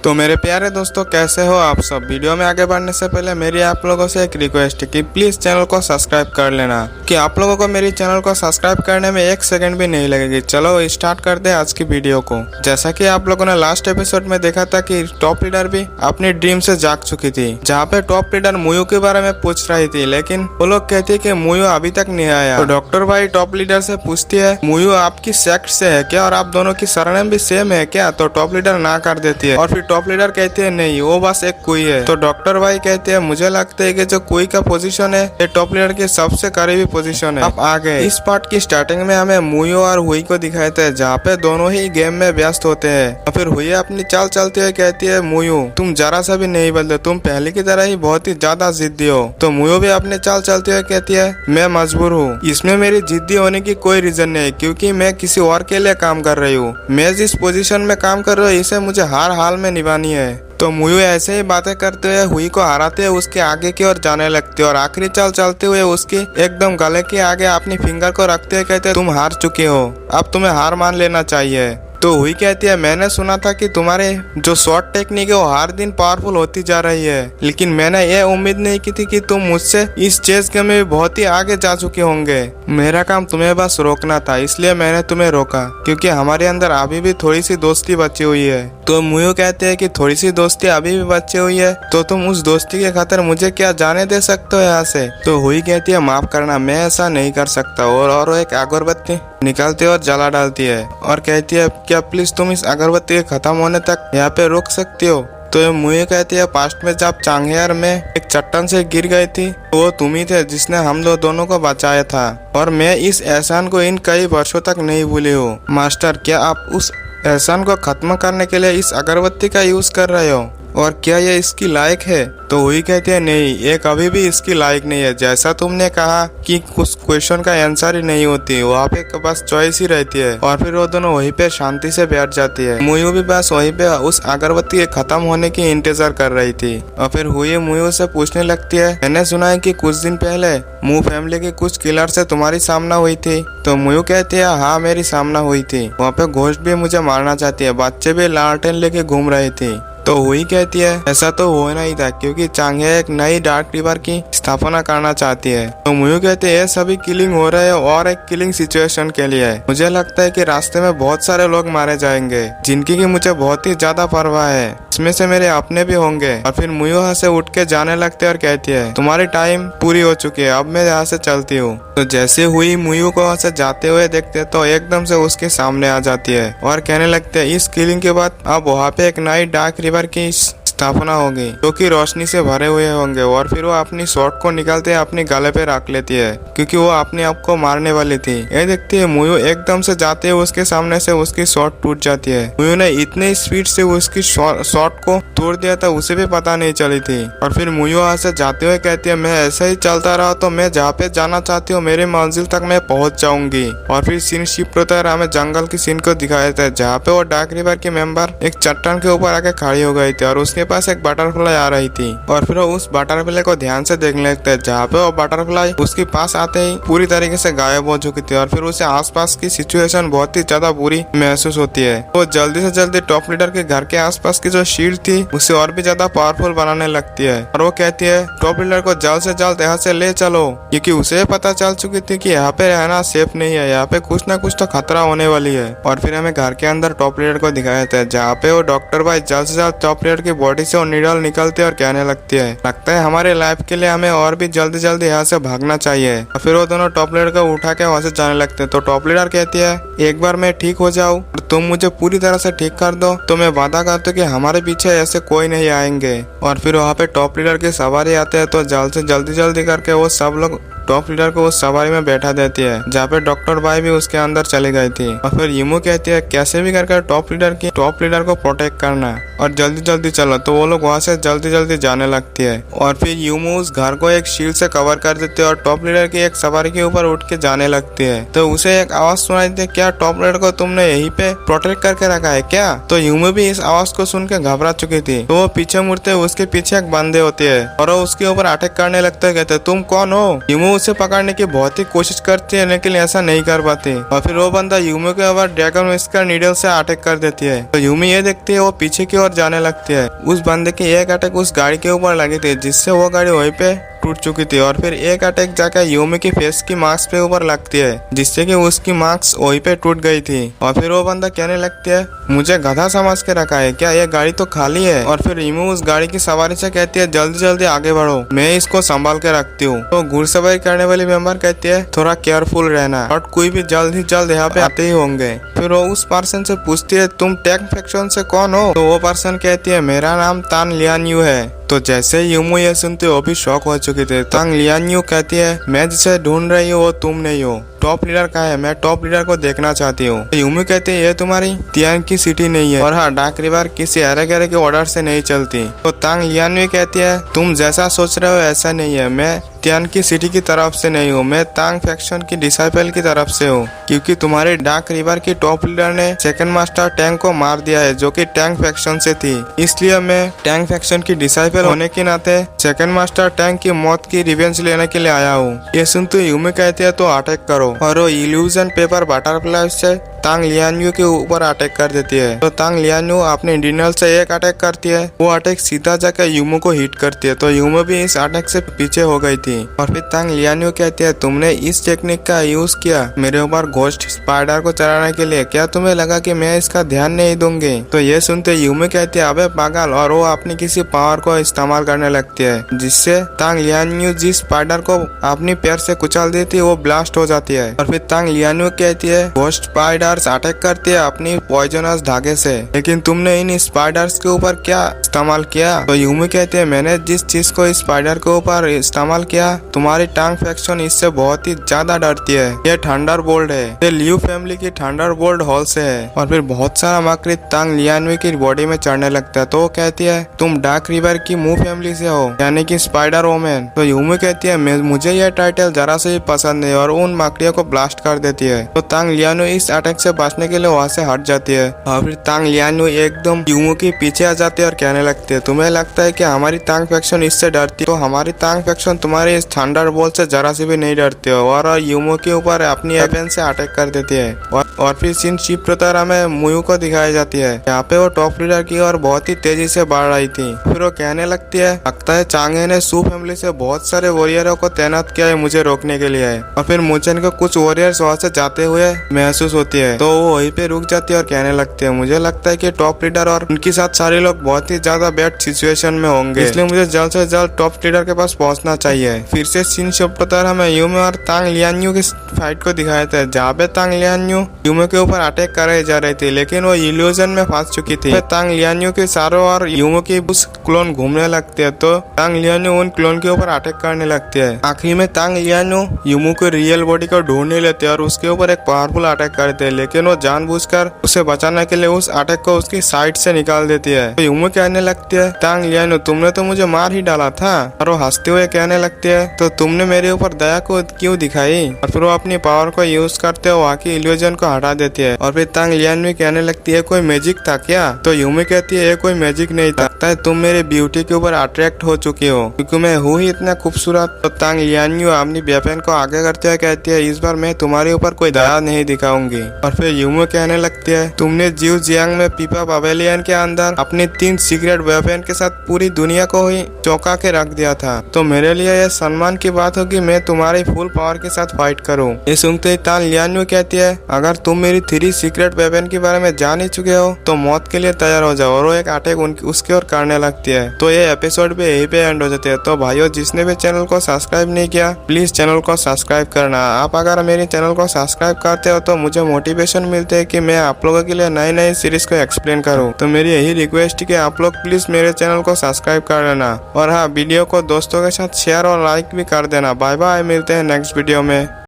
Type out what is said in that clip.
तो मेरे प्यारे दोस्तों, कैसे हो आप सब। वीडियो में आगे बढ़ने से पहले मेरी आप लोगों से एक रिक्वेस्ट है कि प्लीज़ चैनल को सब्सक्राइब कर लेना, कि आप लोगों को मेरी चैनल को सब्सक्राइब करने में 1 सेकंड भी नहीं लगेगी। चलो स्टार्ट करते हैं आज की वीडियो को। जैसा कि आप लोगों ने लास्ट एपिसोड में देखा था कि टॉप लीडर भी अपनी ड्रीम से जाग चुकी थी, जहाँ पे टॉप लीडर मुयू के बारे में पूछ रही थी, लेकिन वो लोग कहती है कि मुयू अभी तक नहीं आया। तो डॉक्टर भाई टॉप लीडर से पूछती है, मुयू आपकी सेक्ट से है क्या और आप दोनों की सरनेम भी सेम है क्या। तो टॉप लीडर ना कर देती है और फिर टॉप लीडर कहती है नहीं, वो बस एक कुई है। तो डॉक्टर भाई कहते हैं मुझे लगता है कि जो कुई का पोजीशन है ये टॉप लीडर की सबसे करीबी पोजीशन है। अब आगे इस पार्ट की स्टार्टिंग में हमें मुयू और हुई को दिखाते हैं, जहाँ पे दोनों ही गेम में व्यस्त होते हैं। और फिर हुई अपनी चाल चलते हुए कहती है, मुयू तुम जरा सा भी नहीं बदले, तुम पहले की तरह ही बहुत ही ज्यादा जिद्दी हो। तो मुयू भी अपनी चाल चलते हुए कहती है, मैं मजबूर हूँ, इसमें मेरी जिद्दी होने की कोई रीजन नहीं, क्योंकि मैं किसी और के लिए काम कर रही हूँ। मैं जिस पोजीशन में काम कर रही हूँ इसे मुझे हर हाल में निभानी है। तो मुयू ऐसे ही बातें करते हुए हुई को हराते हुए उसके आगे की ओर जाने लगती है और आखिरी चाल चलते हुए उसके एकदम गले के आगे अपनी फिंगर को रखते हुए कहते हैं, तुम हार चुके हो, अब तुम्हें हार मान लेना चाहिए। तो हुई कहती है, मैंने सुना था कि तुम्हारे जो शॉर्ट टेक्निक है वो हर दिन पावरफुल होती जा रही है, लेकिन मैंने ये उम्मीद नहीं की थी कि तुम मुझसे इस चेस गेम में बहुत ही आगे जा चुके होंगे। मेरा काम तुम्हें बस रोकना था, इसलिए मैंने तुम्हें रोका, क्योंकि हमारे अंदर अभी भी थोड़ी सी दोस्ती बची हुई है। तो मुयू कहते हैं कि थोड़ी सी दोस्ती अभी भी बची हुई है, तो तुम उस दोस्ती के खातिर मुझे क्या जाने दे सकते हो यहाँ से। तो हुई कहती है, माफ करना, मैं ऐसा नहीं कर सकता। और वो एक अगरबत्ती निकालती है और जला डालती है और कहती है, क्या प्लीज तुम इस अगरबत्ती के खत्म होने तक यहाँ पे रोक सकती हो। तो मुझे कहती है, पास्ट में जब चांगहेर में एक चट्टान से गिर गई थी, वो तुम ही थे जिसने हम दोनों को बचाया था, और मैं इस एहसान को इन कई वर्षों तक नहीं भूली हूँ। मास्टर, क्या आप उस एहसान को खत्म करने के लिए इस अगरबत्ती का यूज कर रहे हो, और क्या ये इसकी लायक है। तो वही कहते हैं, नहीं, ये कभी भी इसकी लायक नहीं है। जैसा तुमने कहा कि कुछ क्वेश्चन का आंसर ही नहीं होती, वहाँ पे बस चॉइस ही रहती है। और फिर वो दोनों वहीं पे शांति से बैठ जाती है। मुयू भी बस वहीं पे उस अगरबत्ती के खत्म होने की इंतजार कर रही थी। और फिर हुई मुयू से पूछने लगती है, मैंने सुना है कि कुछ दिन पहले मू फैमिली की कुछ किलर से तुम्हारी सामना हुई थी। तो मुयू कहती है, हाँ मेरी सामना हुई थी, वहाँ पे घोस्ट भी मुझे मारना चाहती है, बच्चे भी लालटेन लेके घूम रहे थे। तो हुई कहती है, ऐसा तो होना ही था, क्योंकि चांगहे एक नई डार्क रिवर की स्थापना करना चाहती है। तो मुयू कहते हैं, ये सभी किलिंग हो रहे हैं और एक किलिंग सिचुएशन के लिए है। मुझे लगता है कि रास्ते में बहुत सारे लोग मारे जाएंगे, जिनकी की मुझे बहुत ही ज्यादा परवाह है, इसमें से मेरे अपने भी होंगे। और फिर मुयू यहाँ से उठ के जाने लगते और कहती है, तुम्हारी टाइम पूरी हो चुकी है, अब मैं यहाँ से चलती हूँ। तो जैसे हुई मुयू को वहाँ से जाते हुए देखते तो एकदम से उसके सामने आ जाती है और कहने लगते हैं, इस किलिंग के बाद अब वहाँ पे एक नई डार्क रिवर की स्थापना होगी, जो कि रोशनी से भरे हुए होंगे। और फिर वो अपनी शॉर्ट को निकालते अपने गले पे रख लेती है, क्योंकि वो अपने आप को मारने वाली थी। ये देखती है मुयू एकदम से जाते हुए उसके सामने से उसकी शॉर्ट टूट जाती है। मुयू ने इतने स्पीड से उसकी शॉर्ट को तोड़ दिया था, उसे भी पता नहीं चली थी। और फिर मुयू वहाँ से जाते हुए कहती है, मैं ऐसे ही चलता रहा तो मैं जहाँ पे जाना चाहती हूँ मेरी मंजिल तक मैं पहुँच जाऊंगी। और फिर सीन शिफ्ट होता है, हमें जंगल की सीन को दिखाया था, जहाँ पे वो डार्क रिवर के मेंबर एक चट्टान के ऊपर आके खड़ी हो गई थी और उसके पास एक बटरफ्लाई आ रही थी। और फिर वो उस बटरफ्लाई को ध्यान से देखने लगता है, जहाँ पे वो बटरफ्लाई उसके पास आते ही पूरी तरीके से गायब हो चुकी थी। और फिर उसे आसपास की सिचुएशन बहुत ही ज्यादा बुरी महसूस होती है। वो जल्दी से जल्दी टॉप लीडर के घर के आसपास की जो शील्ड थी उसे और भी ज्यादा पावरफुल बनाने लगती है। और वो कहती है, टॉप लीडर को जल्द से जल्द यहाँ से ले चलो, क्योंकि उसे पता चल चुकी थी कि यहाँ पे रहना सेफ नहीं है, यहाँ पे कुछ ना कुछ तो खतरा होने वाली है। और फिर हमें घर के अंदर टॉप लीडर को दिखाया था, जहाँ पे वो डॉक्टर भाई जल्द से जल्द टॉप लीडर की बॉडी से निडल निकलती है और कहने लगती है, लगता है हमारे लाइफ के लिए हमें और भी जल्दी जल्दी यहाँ से भागना चाहिए। और फिर वो दोनों टॉप लीडर को उठा के वहाँ से जाने लगते हैं। तो टॉप लीडर कहती है, एक बार मैं ठीक हो जाऊँ और तुम मुझे पूरी तरह से ठीक कर दो तो मैं वादा करता हूँ कि हमारे पीछे ऐसे कोई नहीं आएंगे। और फिर वहाँ पे टॉप लीडर की सवारी आते हैं, तो जल्द से जल्दी करके वो सब लोग टॉप लीडर को उस सवारी में बैठा देती है, जहाँ पे डॉक्टर भाई भी उसके अंदर चली गई थी। और फिर यमू कहती है, कैसे भी करके टॉप लीडर को प्रोटेक्ट करना और जल्दी चलो। तो वो लोग वहाँ से जल्दी जाने लगती है। और फिर यमू उस घर को एक शील्ड से कवर कर देते है और टॉप लीडर की एक सवारी के ऊपर उठ के जाने लगती है। तो उसे एक आवाज सुनाई देती है, क्या टॉप लीडर को तुमने यहीं पे प्रोटेक्ट करके रखा है क्या। तो यमू भी इस आवाज को सुन के घबरा चुकी थी। तो वो पीछे मुड़ते उसके पीछे एक बंदे होते है और वो उसके ऊपर अटैक करने लगते है। कहते, तुम कौन हो। यमू यूमो उसे पकड़ने की बहुत ही कोशिश करती है लेकिन ऐसा नहीं कर पाती और फिर वो बंदा यूमो के ऊपर ड्रैगन विस्कर नीडल से अटैक कर देती है। तो यूमी ये देखती है, वो पीछे की ओर जाने लगती है। उस बंदे की एक अटैक उस गाड़ी के ऊपर लगी थी जिससे वो गाड़ी वहीं पे टूट चुकी थी और फिर एक अटैक जाकर यूमी की फेस की मास्क पे ऊपर लगती है जिससे कि उसकी मास्क वहीं पे टूट गई थी। और फिर वो बंदा कहने लगती है, मुझे गधा समझ के रखा है क्या, ये गाड़ी तो खाली है। और फिर यूमी उस गाड़ी की सवारी से कहती है, जल्दी जल्दी आगे बढ़ो, मैं इसको संभाल के रखती हूँ। तो घुड़सवारी करने वाली मेंबर कहती है, थोड़ा केयरफुल रहना और कोई भी जल्द ही जल्द यहाँ पे आते ही होंगे। फिर वो उस पर्सन से पूछती है, तुम टैंक फैक्शन से कौन हो? तो वो पर्सन कहती है, मेरा नाम तान लियान्यू है। तो जैसे यूमू ये सुनते वो भी शॉक हो चुके थे। तांग लियान्यू कहती है, मैं जिसे ढूंढ रही हूँ वो तुम नहीं हो, टॉप लीडर का है, मैं टॉप लीडर को देखना चाहती हूँ। तो यूमी कहती है, ये तुम्हारी तियान की सिटी नहीं है और हाँ, डार्क रिवर किसी अरे गरे के ऑर्डर से नहीं चलती। तो तांग लियान्यू कहती है, तुम जैसा सोच रहे हो ऐसा नहीं है, मैं तियान की सिटी की तरफ से नहीं हूँ, मैं तांग फैक्शन की डिसाइपल की तरफ से हूँ, क्योंकि तुम्हारे डार्क रिवर की टॉप लीडर ने सेकंड मास्टर टैंक को मार दिया है जो कि टैंक फैक्शन से थी। इसलिए मैं टैंक फैक्शन की डिसाइपल होने के नाते सेकंड मास्टर टैंक की मौत की रिवेंज लेने के लिए आया हूँ। ये सुनते यूमी कहती है, तो अटैक करो। और वो इल्यूजन पेपर बटरफ्लाई से तांग लियान्यू के ऊपर अटैक कर देती है। तो तांग लियान्यू अपने डिनल से एक अटैक करती है, वो अटैक सीधा जाकर यूमो को हिट करती है। तो यूमो भी इस अटैक से पीछे हो गई थी। और फिर तांग लियान्यू कहती है, तुमने इस टेक्निक का यूज किया मेरे ऊपर घोस्ट स्पाइडर को चलाने के लिए, क्या तुम्हें लगा कि मैं इसका ध्यान नहीं दूंगी? तो ये सुनते यूमी कहती है, अबे पागल, और वो अपनी किसी पावर को इस्तेमाल करने लगती है जिससे तांग लियान्यू जिस स्पाइडर को अपनी पैर से कुचल देती है वो ब्लास्ट हो जाती है। और फिर तांग लियान्यू कहती है, घोस्ट स्पाइडर अटैक करती है अपनी पॉइजनस धागे से, लेकिन तुमने इन स्पाइडर्स के ऊपर क्या इस्तेमाल किया? तो यूमी कहते हैं, मैंने जिस चीज को इस स्पाइडर के ऊपर इस्तेमाल किया, तुम्हारी टांग फैक्शन इससे बहुत ही ज्यादा डरती है। ये थंडर बोल्ट है, ये लियू फैमिली की थंडर बोल्ट हॉल से है। और फिर बहुत सारा मकड़ी तांग लियान्यू की बॉडी में चढ़ने लगता है। तो वो कहती है, तुम डार्क रिवर की मू फैमिली से हो, यानी कि स्पाइडर वोमेन। तो यूमी कहती है, मुझे यह टाइटल जरा से भी पसंद नहीं, और उन मकड़ियों को ब्लास्ट कर देती है। तो तांग लियान्यू इस अटैक से बचने के लिए वहाँ से हट जाती है। और फिर तांग लियान्यू एकदम यूमो के पीछे आ जाती है और कहने लगती है, तुम्हें लगता है कि हमारी तांग फैक्शन इससे डरती है, तो हमारी तांग फैक्शन तुम्हारे इस थंडर बोल्ट से जरा से भी नहीं डरती है। और यूमो के ऊपर अपनी वेपन से अटैक कर देती है। और फिर सीन शिप पर हमें मुयू को दिखाई जाती है, यहाँ पे वो टॉप लीडर की और बहुत ही तेजी से बढ़ रही थी। फिर वो कहने लगती है, लगता है चांगे ने सू फैमिली से बहुत सारे वॉरियरों को तैनात किया है मुझे रोकने के लिए। और फिर मुचन को कुछ वॉरियर्स वहाँ से जाते हुए महसूस होती है, तो वो वहीं पे रुक जाती है और कहने लगती है, मुझे लगता है कि टॉप लीडर और उनके साथ सारे लोग बहुत ही ज्यादा बैड सिचुएशन में होंगे, इसलिए मुझे जल्द से जल्द टॉप लीडर के पास पहुंचना चाहिए। फिर से सीन शॉपर हमें यूमे और तांग लियान्यू की फाइट को दिखाया था, जहाँ पे तांग लियान्यू यूमे के ऊपर अटैक कराई जा रही थी, लेकिन वो इल्यूजन में फंस चुकी थी। तांग लियान्यू के चारों ओर यूमे की उस क्लोन घूमने लगते है, तो तांग लियान्यू उन क्लोन के ऊपर अटैक करने लगती है। आखिर में तांग लियान्यू यूमो के रियल बॉडी को ढूंढने लेते और उसके ऊपर एक पावरफुल अटैक करते हैं, लेकिन वो जानबूझकर उसे बचाने के लिए उस अटैक को उसकी साइड से निकाल देती है। तो यूमो कहने लगती है, तांग लियान्यू तुमने तो मुझे मार ही डाला था। और वो हंसते हुए कहने लगती है, तो तुमने मेरे ऊपर दया को क्यों दिखाई? और फिर वो अपनी पावर को यूज करते हुए वहाँ की इल्यूजन को हटा देती है। और फिर तांग लियान्यू कहने लगती है, कोई मैजिक था क्या? तो यूमी कहती है, ये कोई मैजिक नहीं था, लगता है तुम मेरे ब्यूटी के ऊपर अट्रैक्ट हो चुकी हो, क्योंकि मैं हूँ ही इतना खूबसूरत। तो तांग लियान्यू अपनी वेपन को आगे करते हुए कहती है, इस बार मैं तुम्हारे ऊपर कोई दया नहीं दिखाऊंगी। और फिर यूमो कहने लगती है, तुमने जीव जियांग में पीपा पवेलियन के अंदर अपनी 3 सीक्रेट वेपन के साथ पूरी दुनिया को ही चौंका के रख दिया था, तो मेरे लिए यह सम्मान की बात होगी मैं तुम्हारी फुल पावर के साथ फाइट करूं। ये सुनते ही तांग लियान्यू कहती है, अगर तुम मेरी 3 सीक्रेट वेपन के बारे में जान ही चुके हो तो मौत के लिए तैयार हो जाओ। और वो एक अटैक उसके ओर करने लगती है। तो ये एपिसोड भी यहीं पे एंड हो जाते हैं। तो भाइयों, जिसने भी चैनल को सब्सक्राइब नहीं किया, प्लीज चैनल को सब्सक्राइब करना। आप अगर मेरे चैनल को सब्सक्राइब करते हो तो मुझे मोटिवेशन मिलते है कि मैं आप लोगों के लिए नई नई सीरीज को एक्सप्लेन करूं। तो मेरी यही रिक्वेस्ट है कि आप लोग प्लीज मेरे चैनल को सब्सक्राइब कर लेना, और हाँ, वीडियो को दोस्तों के साथ शेयर और लाइक भी कर देना। बाय बाय, मिलते हैं नेक्स्ट वीडियो में।